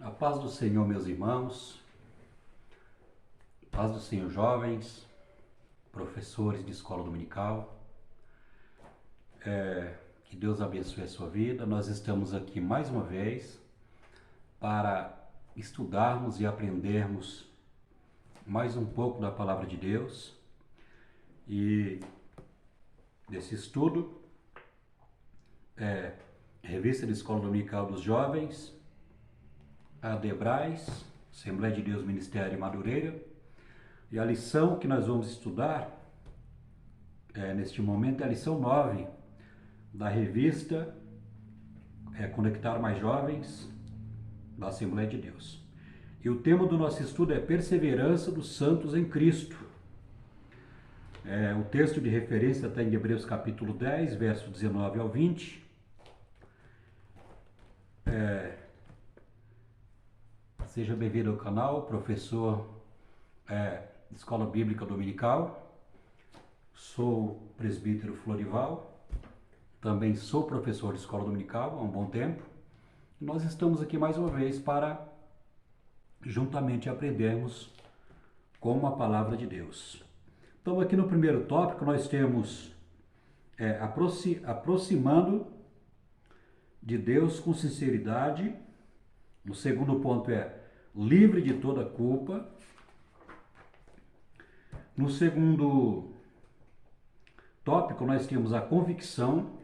A paz do Senhor, meus irmãos, paz do Senhor, jovens, professores de escola dominical, que Deus abençoe a sua vida. Nós estamos aqui mais uma vez para estudarmos e aprendermos mais um pouco da palavra de Deus. E desse estudo, Revista de Escola Dominical dos Jovens, a Debrais, Assembleia de Deus Ministério Madureira. E a lição que nós vamos estudar neste momento é a lição 9 da revista Conectar Mais Jovens da Assembleia de Deus. E o tema do nosso estudo é Perseverança dos Santos em Cristo. O texto de referência está em Hebreus capítulo 10, verso 19 ao 20. Seja bem-vindo ao canal, professor de Escola Bíblica Dominical. Sou presbítero Florival, também sou professor de Escola Dominical há um bom tempo. E nós estamos aqui mais uma vez para juntamente aprendermos com a palavra de Deus. Então aqui no primeiro tópico nós temos aproximando de Deus com sinceridade. O segundo ponto é livre de toda culpa. No segundo tópico nós temos a convicção.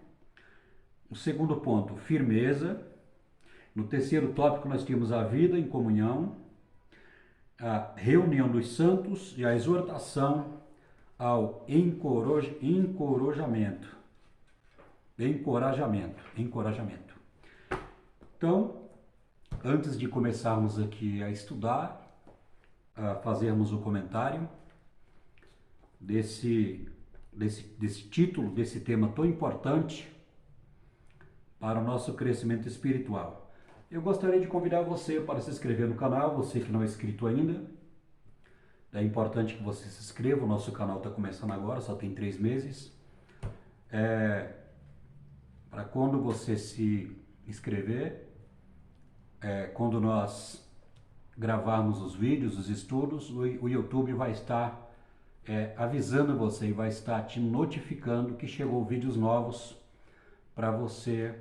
No segundo ponto, firmeza. No terceiro tópico nós temos a vida em comunhão, a reunião dos santos e a exortação ao encorajamento. Então, antes de começarmos aqui a estudar, a fazermos o comentário desse título, desse tema tão importante para o nosso crescimento espiritual. Eu gostaria de convidar você para se inscrever no canal, você que não é inscrito ainda. É importante que você se inscreva, o nosso canal está começando agora, só tem 3 meses. Para quando você se inscrever, quando nós gravarmos os vídeos, os estudos, o YouTube vai estar avisando você e vai estar te notificando que chegou vídeos novos para você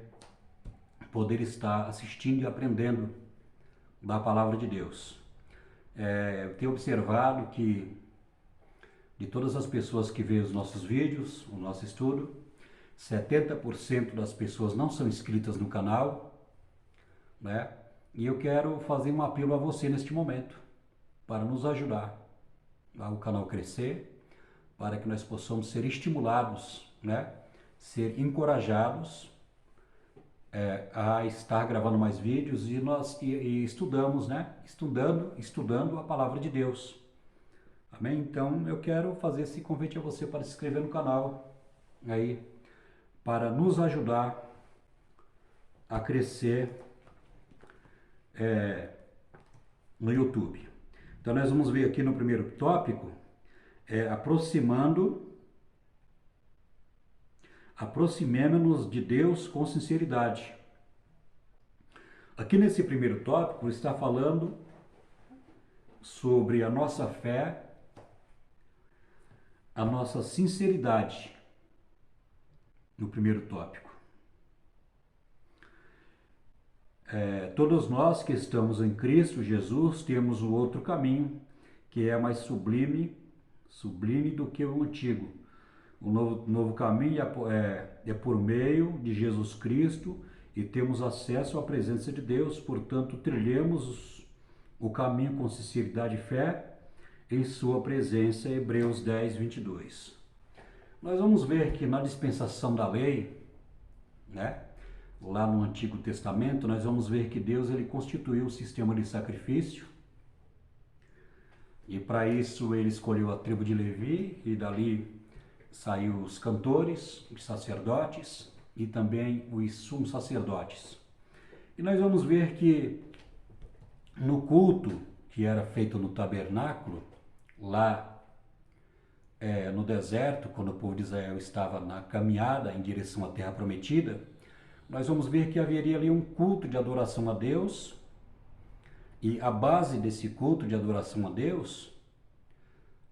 poder estar assistindo e aprendendo da palavra de Deus. Eu tenho observado que de todas as pessoas que veem os nossos vídeos, o nosso estudo, 70% das pessoas não são inscritas no canal, né? E eu quero fazer um apelo a você neste momento, para nos ajudar o canal crescer, para que nós possamos ser estimulados, né? Ser encorajados a estar gravando mais vídeos e estudamos, né? Estudando a palavra de Deus. Amém? Então eu quero fazer esse convite a você para se inscrever no canal aí, para nos ajudar a crescer no YouTube. Então nós vamos ver aqui no primeiro tópico, aproximemo-nos de Deus com sinceridade. Aqui nesse primeiro tópico está falando sobre a nossa fé, a nossa sinceridade, no primeiro tópico. Todos nós que estamos em Cristo Jesus temos o outro caminho, que é mais sublime do que o antigo. O novo caminho é por meio de Jesus Cristo e temos acesso à presença de Deus, portanto trilhemos o caminho com sinceridade e fé em sua presença. Hebreus 10, 22. Nós vamos ver que na dispensação da lei, né, lá no Antigo Testamento, nós vamos ver que Deus ele constituiu um sistema de sacrifício, e para isso ele escolheu a tribo de Levi, e dali saiu os cantores, os sacerdotes e também os sumos sacerdotes. E nós vamos ver que no culto que era feito no tabernáculo, lá no deserto, quando o povo de Israel estava na caminhada em direção à terra prometida, nós vamos ver que haveria ali um culto de adoração a Deus, E a base desse culto de adoração a Deus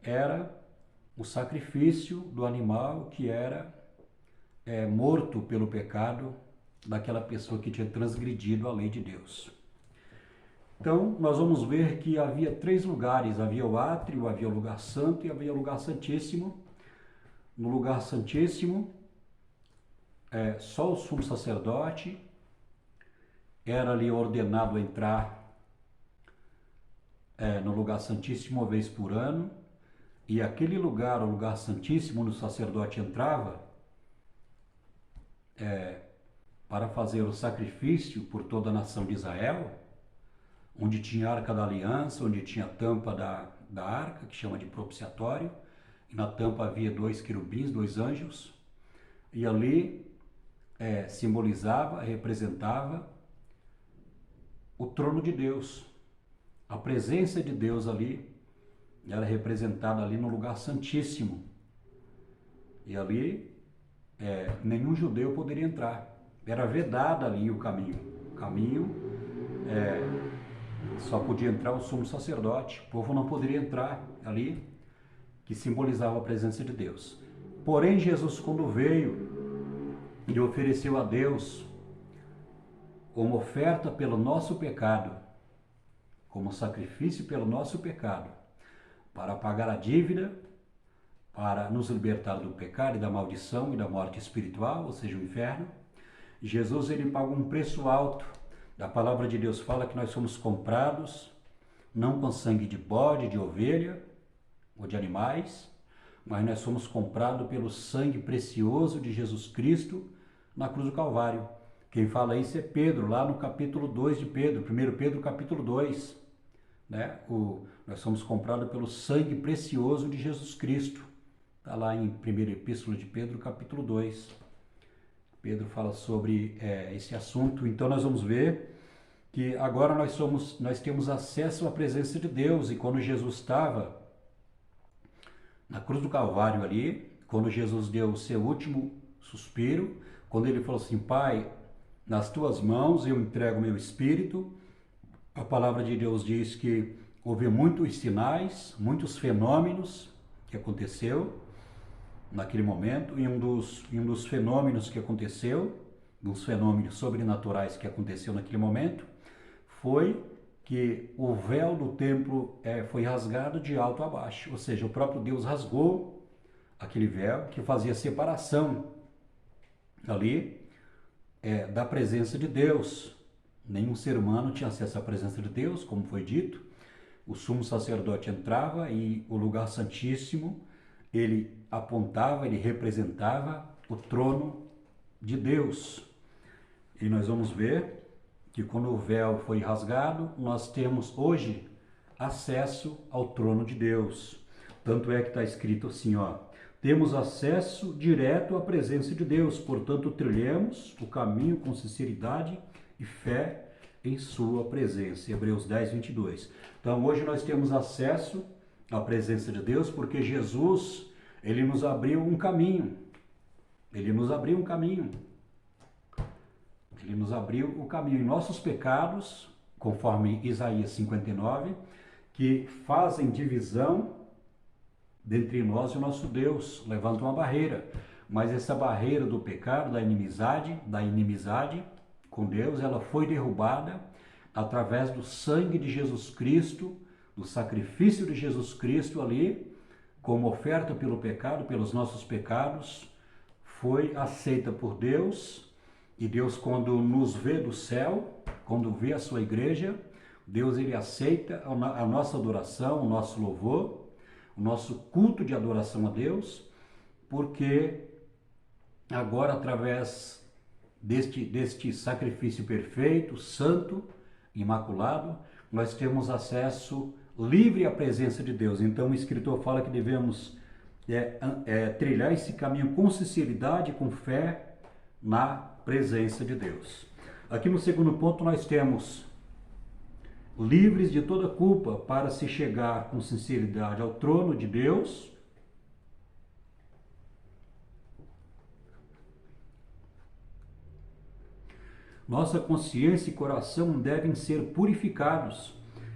era o sacrifício do animal que era morto pelo pecado daquela pessoa que tinha transgredido a lei de Deus. Então, nós vamos ver que havia 3 lugares, havia o átrio, havia o lugar santo e havia o lugar santíssimo. No lugar santíssimo, só o sumo sacerdote era ali ordenado a entrar no lugar santíssimo uma vez por ano, e aquele lugar, o lugar santíssimo, onde o sacerdote entrava para fazer o sacrifício por toda a nação de Israel, onde tinha a arca da aliança, onde tinha a tampa da arca, que chama de propiciatório, e na tampa havia 2 querubins, 2 anjos, e ali simbolizava, representava o trono de Deus. A presença de Deus ali era representada ali no lugar santíssimo. E ali nenhum judeu poderia entrar. Era vedado ali o caminho. O caminho só podia entrar o sumo sacerdote. O povo não poderia entrar ali, que simbolizava a presença de Deus. Porém, Jesus, quando veio e ofereceu a Deus como oferta pelo nosso pecado, como sacrifício pelo nosso pecado, para pagar a dívida, para nos libertar do pecado e da maldição e da morte espiritual, ou seja, o inferno, Jesus ele pagou um preço alto. A palavra de Deus fala que nós somos comprados, não com sangue de bode, de ovelha ou de animais, mas nós somos comprados pelo sangue precioso de Jesus Cristo na cruz do Calvário. Quem fala isso é Pedro, lá no capítulo 2 de Pedro, 1 Pedro capítulo 2. Né? Nós somos comprados pelo sangue precioso de Jesus Cristo. Está lá em 1 Epístola de Pedro, capítulo 2. Pedro fala sobre esse assunto. Então nós vamos ver que agora nós temos acesso à presença de Deus. E quando Jesus estava na cruz do Calvário ali, quando Jesus deu o seu último suspiro, quando ele falou assim: Pai, nas tuas mãos eu entrego meu espírito, a palavra de Deus diz que houve muitos sinais, muitos fenômenos que aconteceu naquele momento, e um dos fenômenos que aconteceu, dos fenômenos sobrenaturais que aconteceu naquele momento, foi que o véu do templo foi rasgado de alto a baixo, ou seja, o próprio Deus rasgou aquele véu que fazia separação ali da presença de Deus. Nenhum ser humano tinha acesso à presença de Deus, como foi dito. O sumo sacerdote entrava e o lugar santíssimo, ele apontava, ele representava o trono de Deus. E nós vamos ver que quando o véu foi rasgado, nós temos hoje acesso ao trono de Deus. Tanto é que está escrito assim, ó: temos acesso direto à presença de Deus, portanto trilhemos o caminho com sinceridade e fé em sua presença. Hebreus 10, 22. Então hoje nós temos acesso à presença de Deus porque Jesus, ele nos abriu um caminho. Ele nos abriu um caminho. Ele nos abriu o caminho. E nossos pecados, conforme Isaías 59, que fazem divisão dentre nós e o nosso Deus, levantam uma barreira. Mas essa barreira do pecado, da inimizade com Deus, ela foi derrubada através do sangue de Jesus Cristo, do sacrifício de Jesus Cristo ali, como oferta pelo pecado, pelos nossos pecados, foi aceita por Deus. E Deus, quando nos vê do céu, quando vê a sua igreja, Deus ele aceita a nossa adoração, o nosso louvor, o nosso culto de adoração a Deus, porque agora, através deste sacrifício perfeito, santo, imaculado, nós temos acesso livre à presença de Deus. Então o escritor fala que devemos trilhar esse caminho com sinceridade, com fé na presença de Deus. Aqui no segundo ponto nós temos livres de toda culpa para se chegar com sinceridade ao trono de Deus. Nossa consciência e coração devem ser purificados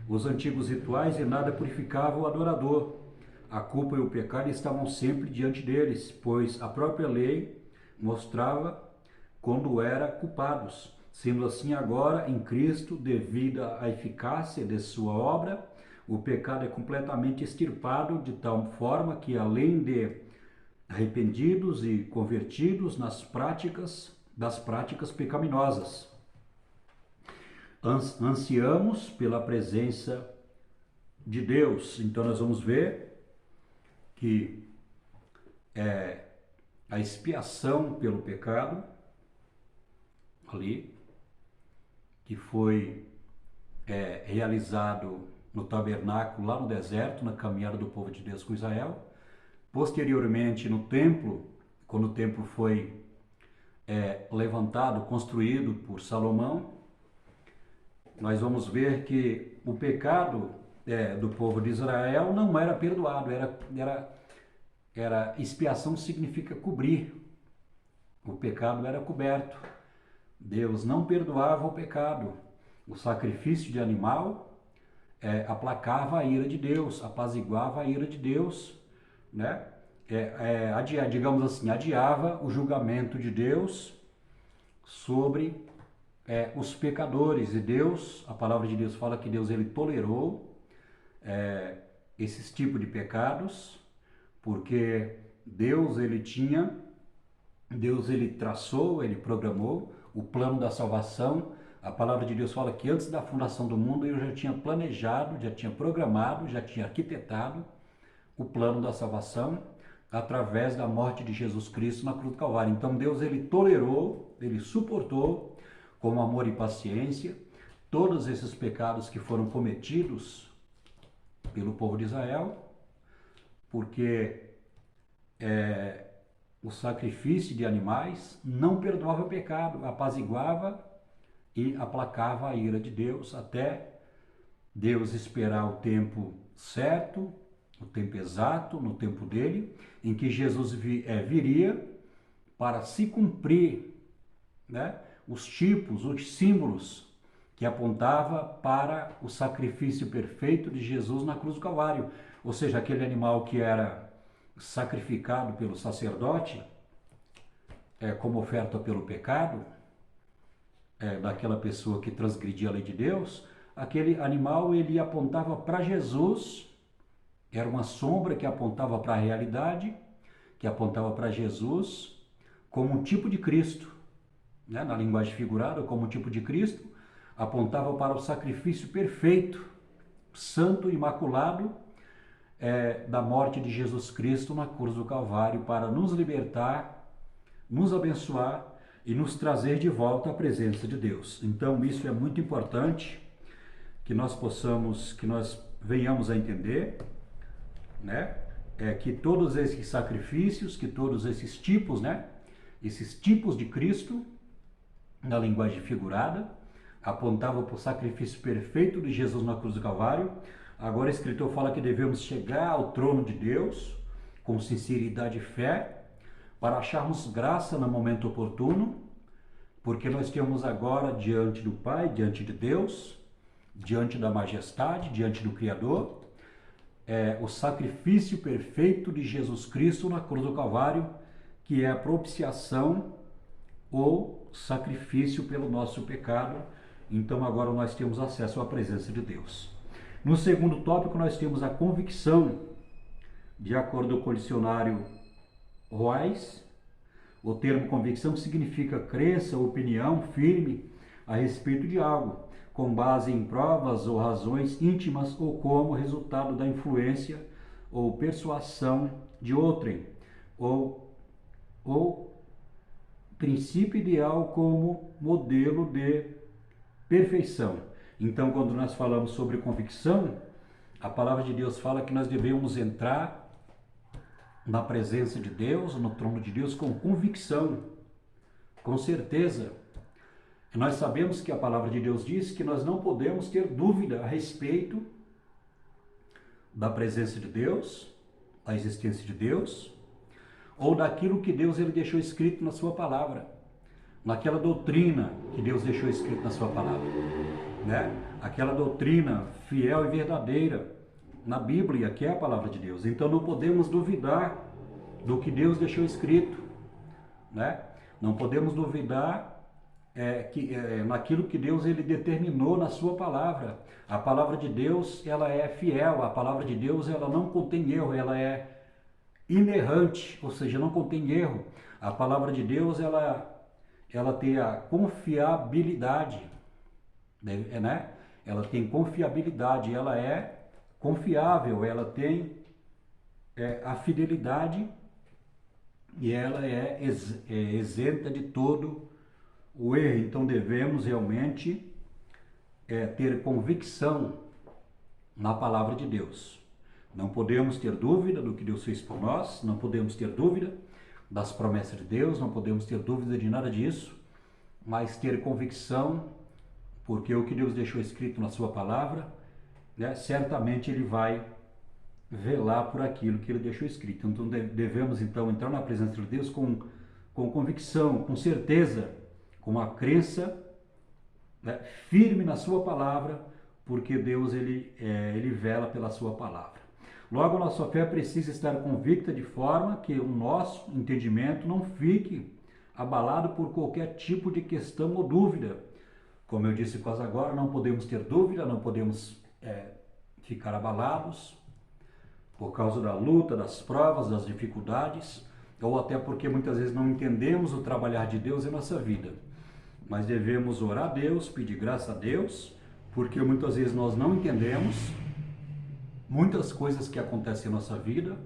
Os antigos rituais em nada purificavam o adorador. A culpa e o pecado estavam sempre diante deles, pois a própria lei mostrava quando eram culpados. Sendo assim agora, em Cristo, devido à eficácia de sua obra, o pecado é completamente extirpado de tal forma que, além de arrependidos e convertidos das práticas pecaminosas, ansiamos pela presença de Deus. Então nós vamos ver que a expiação pelo pecado ali, que foi realizado no tabernáculo lá no deserto, na caminhada do povo de Deus com Israel. Posteriormente no templo, quando o templo foi levantado, construído por Salomão, nós vamos ver que o pecado do povo de Israel não era perdoado, era expiação significa cobrir. O pecado era coberto. Deus não perdoava o pecado. O sacrifício de animal aplacava a ira de Deus, apaziguava a ira de Deus, né? Digamos assim, adiava o julgamento de Deus sobre os pecadores. E Deus, a palavra de Deus fala que Deus ele tolerou esses tipos de pecados, porque Deus ele traçou, ele programou o plano da salvação. A palavra de Deus fala que antes da fundação do mundo ele já tinha planejado, já tinha programado, já tinha arquitetado o plano da salvação através da morte de Jesus Cristo na cruz do Calvário. Então Deus ele tolerou, ele suportou com amor e paciência todos esses pecados que foram cometidos pelo povo de Israel, porque o sacrifício de animais não perdoava o pecado, apaziguava e aplacava a ira de Deus, até Deus esperar o tempo certo, o tempo exato, no tempo dele, em que Jesus viria para se cumprir, né, os tipos, os símbolos que apontava para o sacrifício perfeito de Jesus na cruz do Calvário. Ou seja, aquele animal que era sacrificado pelo sacerdote como oferta pelo pecado daquela pessoa que transgredia a lei de Deus, aquele animal ele apontava para Jesus, era uma sombra que apontava para a realidade, que apontava para Jesus como um tipo de Cristo, né? Na linguagem figurada, como um tipo de Cristo, apontava para o sacrifício perfeito, santo, imaculado, da morte de Jesus Cristo na cruz do Calvário, para nos libertar, nos abençoar e nos trazer de volta à presença de Deus. Então isso é muito importante que nós venhamos a entender, né? Que todos esses sacrifícios, que todos esses tipos, né? Esses tipos de Cristo, na linguagem figurada, apontavam para o sacrifício perfeito de Jesus na cruz do Calvário. Agora o escritor fala que devemos chegar ao trono de Deus com sinceridade e fé, para acharmos graça no momento oportuno, porque nós temos agora diante do Pai, diante de Deus, diante da majestade, diante do Criador, o sacrifício perfeito de Jesus Cristo na cruz do Calvário, que é a propiciação ou sacrifício pelo nosso pecado. Então agora nós temos acesso à presença de Deus. No segundo tópico nós temos a convicção. De acordo com o dicionário Royce, o termo convicção significa crença, opinião firme a respeito de algo, com base em provas ou razões íntimas ou como resultado da influência ou persuasão de outrem, ou princípio ideal como modelo de perfeição. Então, quando nós falamos sobre convicção, a palavra de Deus fala que nós devemos entrar na presença de Deus, no trono de Deus, com convicção, com certeza. Nós sabemos que a palavra de Deus diz que nós não podemos ter dúvida a respeito da presença de Deus, da existência de Deus, ou daquilo que Deus ele deixou escrito na sua palavra. naquela doutrina que Deus deixou escrito na sua palavra, né? Aquela doutrina fiel e verdadeira na Bíblia, que é a palavra de Deus. Então não podemos duvidar do que Deus deixou escrito, né? Não podemos duvidar naquilo que Deus ele determinou na sua palavra. A palavra de Deus, ela é fiel, a palavra de Deus, ela não contém erro, ela é inerrante, ou seja, não contém erro. A palavra de Deus, ela tem a confiabilidade, né? Ela tem confiabilidade, ela é confiável, ela tem a fidelidade e ela é isenta de todo o erro. Então devemos realmente ter convicção na palavra de Deus. Não podemos ter dúvida do que Deus fez por nós, não podemos ter dúvida das promessas de Deus, não podemos ter dúvida de nada disso, mas ter convicção, porque o que Deus deixou escrito na sua palavra, né, certamente Ele vai velar por aquilo que Ele deixou escrito. Então devemos então entrar na presença de Deus com convicção, com certeza, com uma crença, né, firme na sua palavra, porque Deus ele vela pela sua palavra. Logo, a nossa fé precisa estar convicta de forma que o nosso entendimento não fique abalado por qualquer tipo de questão ou dúvida. Como eu disse quase agora, não podemos ter dúvida, não podemos ficar abalados por causa da luta, das provas, das dificuldades, ou até porque muitas vezes não entendemos o trabalhar de Deus em nossa vida. Mas devemos orar a Deus, pedir graça a Deus, porque muitas vezes nós não entendemos muitas coisas que acontecem em nossa vida,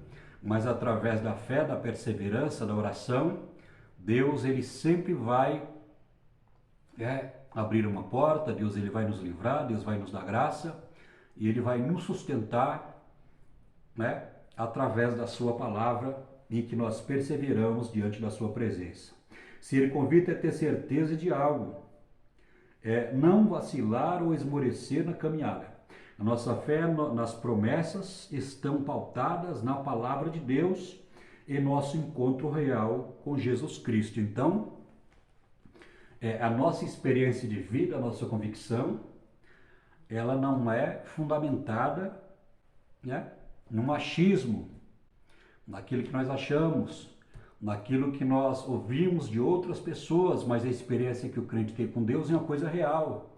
mas através da fé, da perseverança, da oração, Deus ele sempre vai abrir uma porta, Deus ele vai nos livrar, Deus vai nos dar graça e Ele vai nos sustentar, né, através da sua palavra em que nós perseveramos diante da sua presença. Ser convite é ter certeza de algo, não vacilar ou esmorecer na caminhada. A nossa fé nas promessas estão pautadas na palavra de Deus e nosso encontro real com Jesus Cristo. Então, a nossa experiência de vida, a nossa convicção, ela não é fundamentada, né, no machismo, naquilo que nós achamos, naquilo que nós ouvimos de outras pessoas, mas a experiência que o crente tem com Deus é uma coisa real.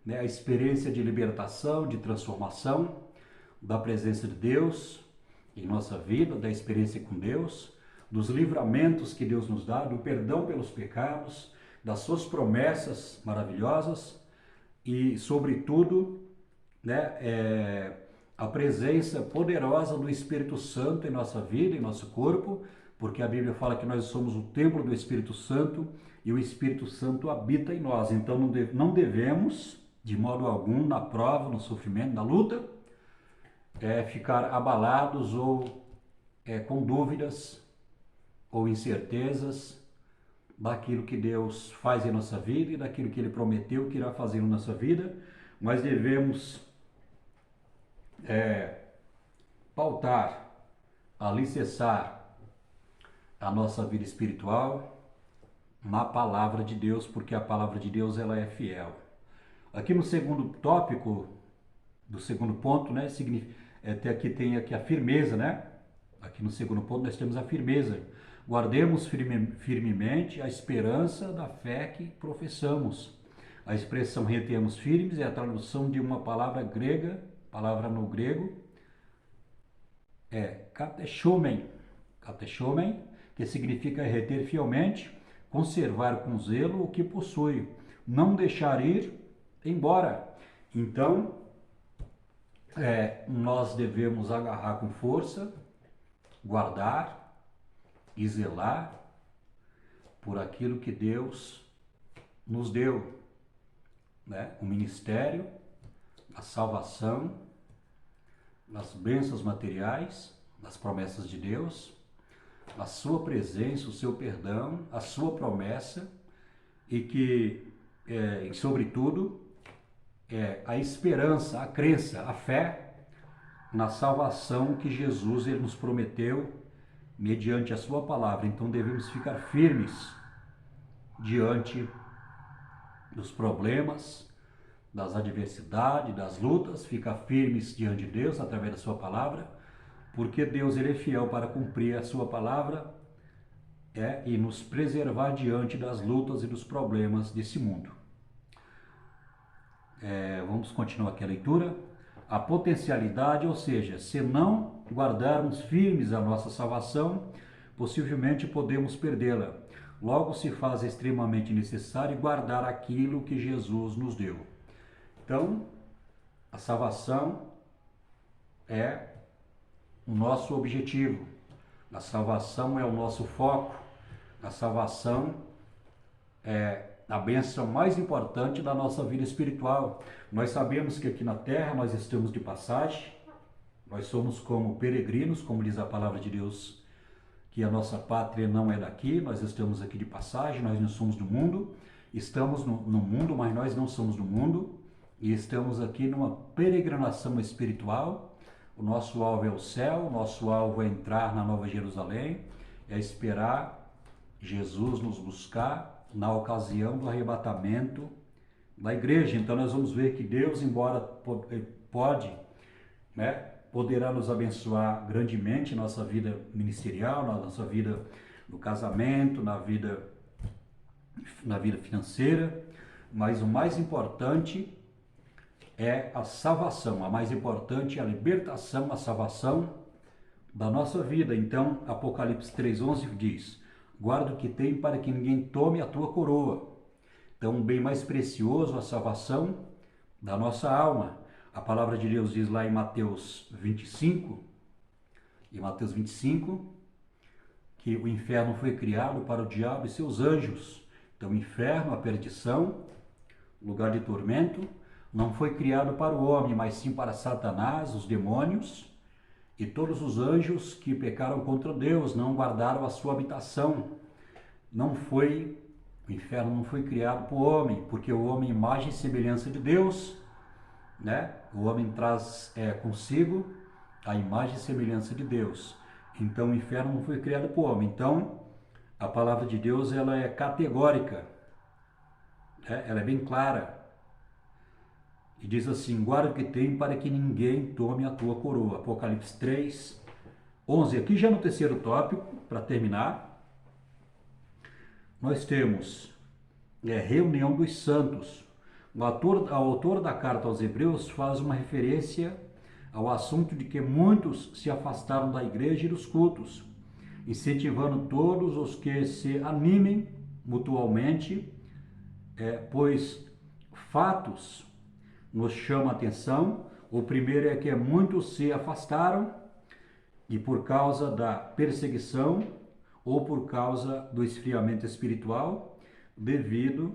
Né? A experiência de libertação, de transformação, da presença de Deus em nossa vida, da experiência com Deus, dos livramentos que Deus nos dá, do perdão pelos pecados, das suas promessas maravilhosas e, sobretudo, né, a presença poderosa do Espírito Santo em nossa vida, em nosso corpo, porque a Bíblia fala que nós somos o templo do Espírito Santo e o Espírito Santo habita em nós. Então não devemos, de modo algum, na prova, no sofrimento, na luta, ficar abalados ou com dúvidas ou incertezas daquilo que Deus faz em nossa vida e daquilo que Ele prometeu que irá fazer em nossa vida, mas devemos pautar, alicerçar a nossa vida espiritual na palavra de Deus, porque a palavra de Deus ela é fiel. Aqui no segundo tópico, do segundo ponto, né, aqui tem aqui a firmeza, né? Aqui no segundo ponto nós temos a firmeza. Guardemos firmemente a esperança da fé que professamos. A expressão retemos firmes é a tradução de uma palavra grega, palavra no grego, katechomen, que significa reter fielmente, conservar com zelo o que possui, não deixar ir embora. Então, nós devemos agarrar com força, guardar e zelar por aquilo que Deus nos deu, né? O ministério, a salvação, as bênçãos materiais, as promessas de Deus, a sua presença, o seu perdão, a sua promessa e que, sobretudo, a esperança, a crença, a fé na salvação que Jesus ele nos prometeu mediante a sua palavra. Então devemos ficar firmes diante dos problemas, das adversidades, das lutas, ficar firmes diante de Deus através da sua palavra, porque Deus ele é fiel para cumprir a sua palavra e nos preservar diante das lutas e dos problemas desse mundo. Vamos continuar aqui a leitura. A potencialidade, ou seja, se não guardarmos firmes a nossa salvação, possivelmente podemos perdê-la. Logo se faz extremamente necessário guardar aquilo que Jesus nos deu. Então, a salvação é o nosso objetivo. A salvação é o nosso foco. A salvação é a bênção mais importante da nossa vida espiritual. Nós sabemos que aqui na terra nós estamos de passagem, nós somos como peregrinos, como diz a palavra de Deus, que a nossa pátria não é daqui, nós estamos aqui de passagem, nós não somos do mundo, estamos no mundo, mas nós não somos do mundo, e estamos aqui numa peregrinação espiritual. O nosso alvo é o céu, o nosso alvo é entrar na Nova Jerusalém, é esperar Jesus nos buscar na ocasião do arrebatamento da igreja. Então nós vamos ver que Deus, embora poderá nos abençoar grandemente na nossa vida ministerial, na nossa vida no casamento, na vida financeira, mas o mais importante é a salvação, a mais importante é a libertação, a salvação da nossa vida. Então Apocalipse 3:11 diz: guarda o que tem para que ninguém tome a tua coroa. Então, um bem mais precioso, a salvação da nossa alma. A palavra de Deus diz lá em Mateus 25, que o inferno foi criado para o diabo e seus anjos. Então, o inferno, a perdição, lugar de tormento, não foi criado para o homem, mas sim para Satanás, os demônios, e todos os anjos que pecaram contra Deus, não guardaram a sua habitação. O inferno não foi criado para o homem, porque o homem é imagem e semelhança de Deus, né? O homem traz consigo a imagem e semelhança de Deus. Então o inferno não foi criado para o homem. Então a palavra de Deus ela é categórica, né? Ela é bem clara. E diz assim: guarda o que tem para que ninguém tome a tua coroa. Apocalipse 3:11. Aqui já no terceiro tópico, para terminar, nós temos reunião dos santos. O autor da carta aos Hebreus faz uma referência ao assunto de que muitos se afastaram da igreja e dos cultos, incentivando todos os que se animem mutualmente, pois fatos nos chama a atenção. O primeiro é que muitos se afastaram e por causa da perseguição ou por causa do esfriamento espiritual devido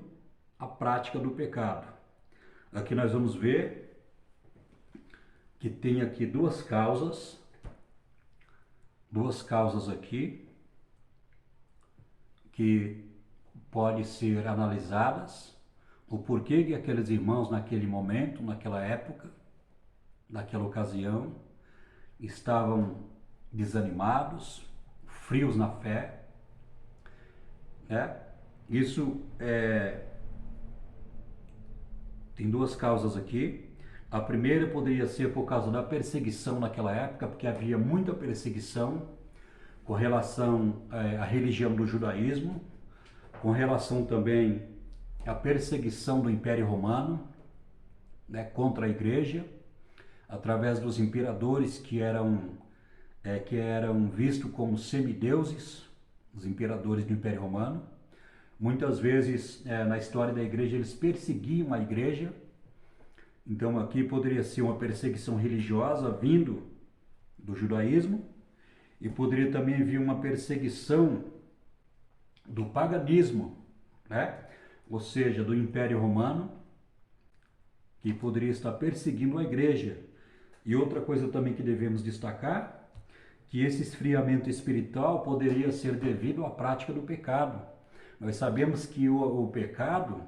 à prática do pecado. Aqui nós vamos ver que tem aqui duas causas aqui que podem ser analisadas. O porquê que aqueles irmãos naquele momento, naquela época, naquela ocasião, estavam desanimados, frios na fé, né? Isso tem duas causas aqui. A primeira poderia ser por causa da perseguição naquela época, porque havia muita perseguição com relação à religião do judaísmo, com relação também a perseguição do Império Romano, né, contra a igreja, através dos imperadores que eram vistos como semideuses, os imperadores do Império Romano. Muitas vezes, na história da igreja, eles perseguiam a igreja. Então aqui poderia ser uma perseguição religiosa vindo do judaísmo, e poderia também vir uma perseguição do paganismo, né? Ou seja, do Império Romano, que poderia estar perseguindo a igreja. E outra coisa também que devemos destacar, que esse esfriamento espiritual poderia ser devido à prática do pecado. Nós sabemos que o pecado,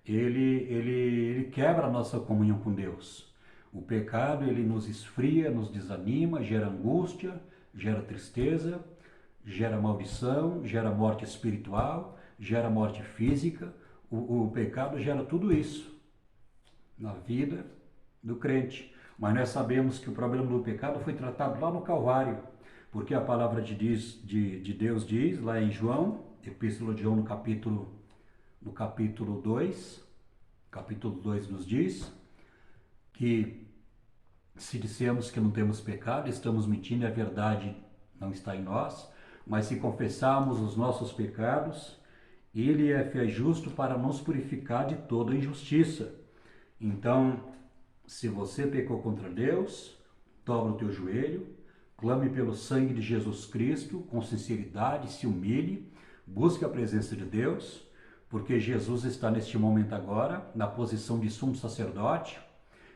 ele quebra a nossa comunhão com Deus. O pecado, ele nos esfria, nos desanima, gera angústia, gera tristeza, gera maldição, gera morte espiritual, gera morte física. o pecado gera tudo isso na vida do crente. Mas nós sabemos que o problema do pecado foi tratado lá no Calvário, porque a palavra de Deus diz, lá em João, Epístola de João no capítulo 2, capítulo 2 nos diz que se dissermos que não temos pecado, estamos mentindo e a verdade não está em nós, mas se confessarmos os nossos pecados, Ele é fiel e justo para nos purificar de toda injustiça. Então, se você pecou contra Deus, dobra o teu joelho, clame pelo sangue de Jesus Cristo, com sinceridade, se humilhe, busque a presença de Deus, porque Jesus está neste momento agora, na posição de sumo sacerdote,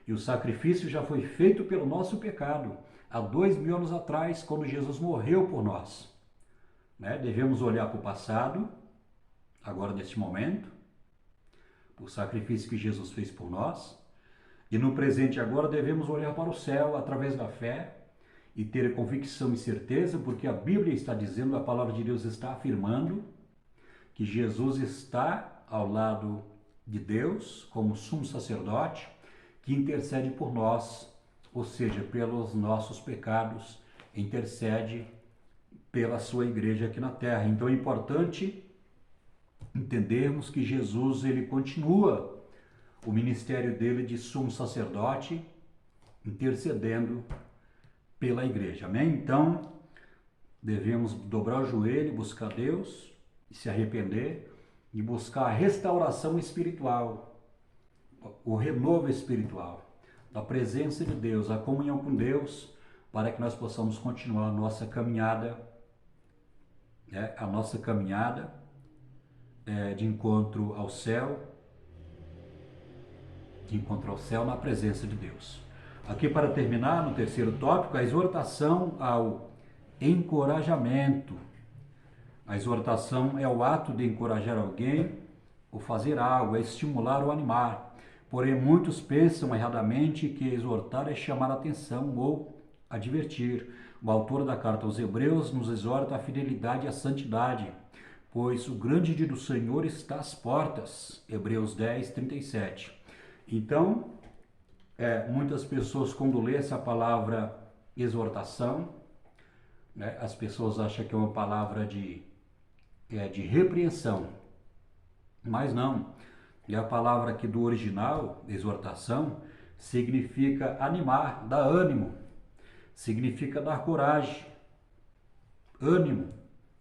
e o sacrifício já foi feito pelo nosso pecado, há 2000 anos atrás, quando Jesus morreu por nós. Devemos olhar para o passado, agora neste momento, o sacrifício que Jesus fez por nós, e no presente agora devemos olhar para o céu através da fé e ter convicção e certeza, porque a Bíblia está dizendo, a palavra de Deus está afirmando que Jesus está ao lado de Deus como sumo sacerdote que intercede por nós, ou seja, pelos nossos pecados, intercede pela sua igreja aqui na terra. Então é importante entendermos que Jesus, ele continua o ministério dele de sumo sacerdote, intercedendo pela igreja. Amém? Então, devemos dobrar o joelho, buscar Deus, se arrepender e buscar a restauração espiritual, o renovo espiritual, da presença de Deus, a comunhão com Deus, para que nós possamos continuar a nossa caminhada, de encontro ao céu, na presença de Deus. Aqui, para terminar, no terceiro tópico, a exortação ao encorajamento. A exortação é o ato de encorajar alguém ou fazer algo, é estimular ou animar. Porém, muitos pensam erradamente que exortar é chamar a atenção ou advertir. O autor da carta aos Hebreus nos exorta à fidelidade e à santidade, pois o grande dia do Senhor está às portas. Hebreus 10, 37. Então, muitas pessoas, quando lê essa palavra exortação, as pessoas acham que é uma palavra de repreensão, mas não. E a palavra aqui do original, exortação, significa animar, dar ânimo, significa dar coragem, ânimo,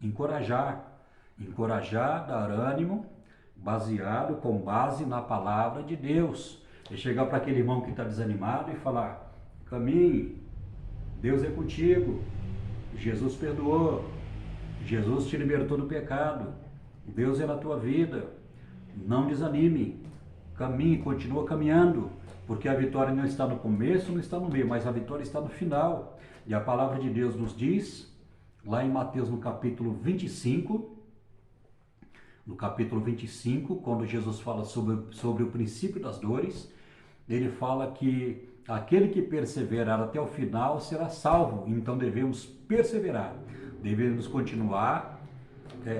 encorajar, dar ânimo, com base na palavra de Deus. É chegar para aquele irmão que está desanimado e falar: caminhe, Deus é contigo, Jesus perdoou, Jesus te libertou do pecado, Deus é na tua vida, não desanime, caminhe, continua caminhando, porque a vitória não está no começo, não está no meio, mas a vitória está no final. E a palavra de Deus nos diz, lá em Mateus no capítulo 25, quando Jesus fala sobre o princípio das dores, ele fala que aquele que perseverar até o final será salvo. Então devemos perseverar, devemos continuar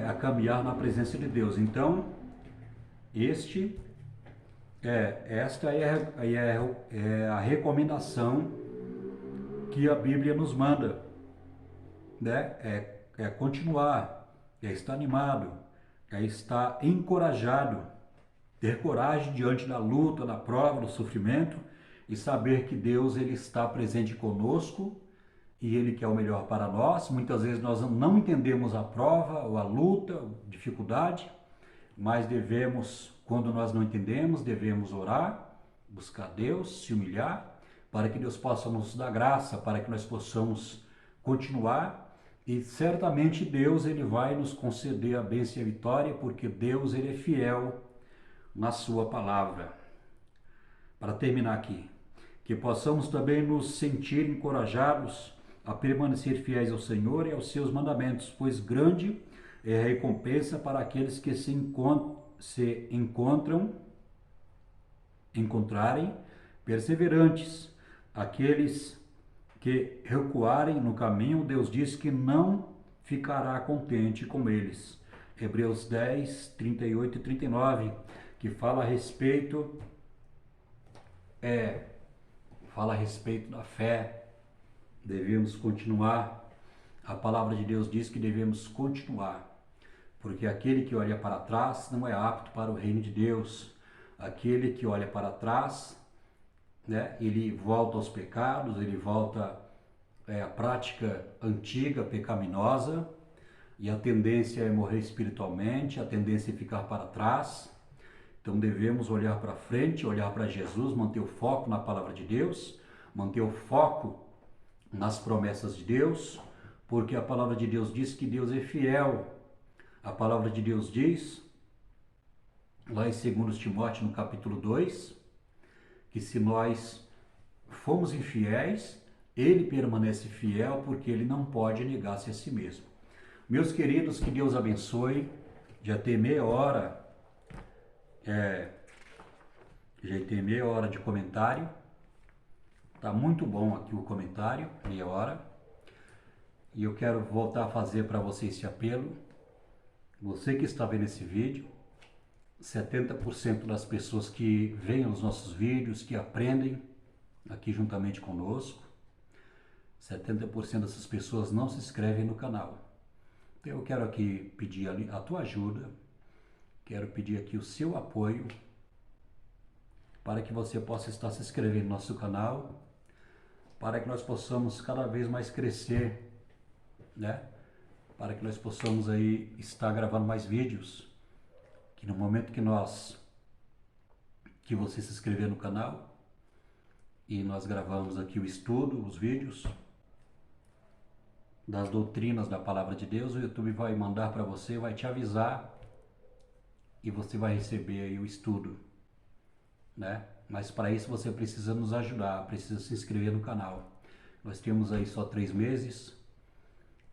a caminhar na presença de Deus. Então, esta é a recomendação que a Bíblia nos manda, é continuar, é estar animado, é estar encorajado, ter coragem diante da luta, da prova, do sofrimento, e saber que Deus, ele está presente conosco e Ele quer o melhor para nós. Muitas vezes nós não entendemos a prova, ou a luta, a dificuldade, mas quando nós não entendemos, devemos orar, buscar Deus, se humilhar, para que Deus possa nos dar graça, para que nós possamos continuar. E certamente Deus, ele vai nos conceder a bênção e a vitória, porque Deus, ele é fiel na sua palavra. Para terminar aqui, que possamos também nos sentir encorajados a permanecer fiéis ao Senhor e aos seus mandamentos, pois grande é a recompensa para aqueles que se encontrarem perseverantes. Aqueles que recuarem no caminho, Deus diz que não ficará contente com eles. Hebreus 10, 38 e 39. que fala a respeito da fé. Devemos continuar. A palavra de Deus diz que devemos continuar, porque aquele que olha para trás não é apto para o reino de Deus. Aquele que olha para trás, né, ele volta aos pecados, ele volta à prática antiga, pecaminosa, e a tendência é morrer espiritualmente, a tendência é ficar para trás. Então devemos olhar para frente, olhar para Jesus, manter o foco na palavra de Deus, manter o foco nas promessas de Deus, porque a palavra de Deus diz que Deus é fiel. A palavra de Deus diz, lá em 2 Timóteo, no capítulo 2, que se nós fomos infiéis, ele permanece fiel, porque ele não pode negar-se a si mesmo. Meus queridos, que Deus abençoe. Já tem meia hora de comentário. Tá muito bom aqui o comentário, meia hora. E eu quero voltar a fazer para você esse apelo. Você que está vendo esse vídeo, 70% das pessoas que veem os nossos vídeos, que aprendem aqui juntamente conosco, 70% dessas pessoas não se inscrevem no canal. Então eu quero aqui pedir a tua ajuda, quero pedir aqui o seu apoio para que você possa estar se inscrevendo no nosso canal, para que nós possamos cada vez mais crescer, né? Para que nós possamos aí estar gravando mais vídeos, que no momento que você se inscrever no canal e nós gravamos aqui o estudo, os vídeos das doutrinas da palavra de Deus, o YouTube vai mandar para você, vai te avisar e você vai receber aí o estudo, né? Mas para isso você precisa nos ajudar, precisa se inscrever no canal. Nós temos aí só 3 meses,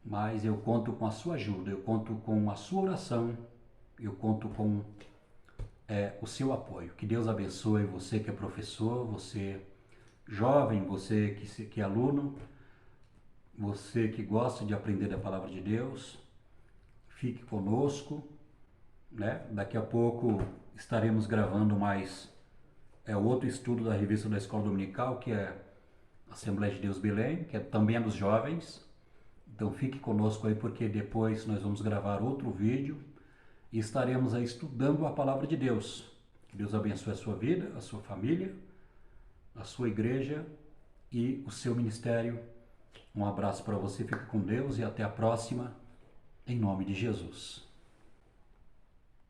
mas eu conto com a sua ajuda, eu conto com a sua oração, eu conto com o seu apoio. Que Deus abençoe você que é professor, você jovem, você que é aluno, você que gosta de aprender da palavra de Deus. Fique conosco, né? Daqui a pouco estaremos gravando mais outro estudo da revista da Escola Dominical, que é Assembleia de Deus Belém, que também é dos jovens. Então fique conosco aí, porque depois nós vamos gravar outro vídeo e estaremos aí estudando a palavra de Deus. Que Deus abençoe a sua vida, a sua família, a sua igreja e o seu ministério. Um abraço para você, fique com Deus e até a próxima, em nome de Jesus.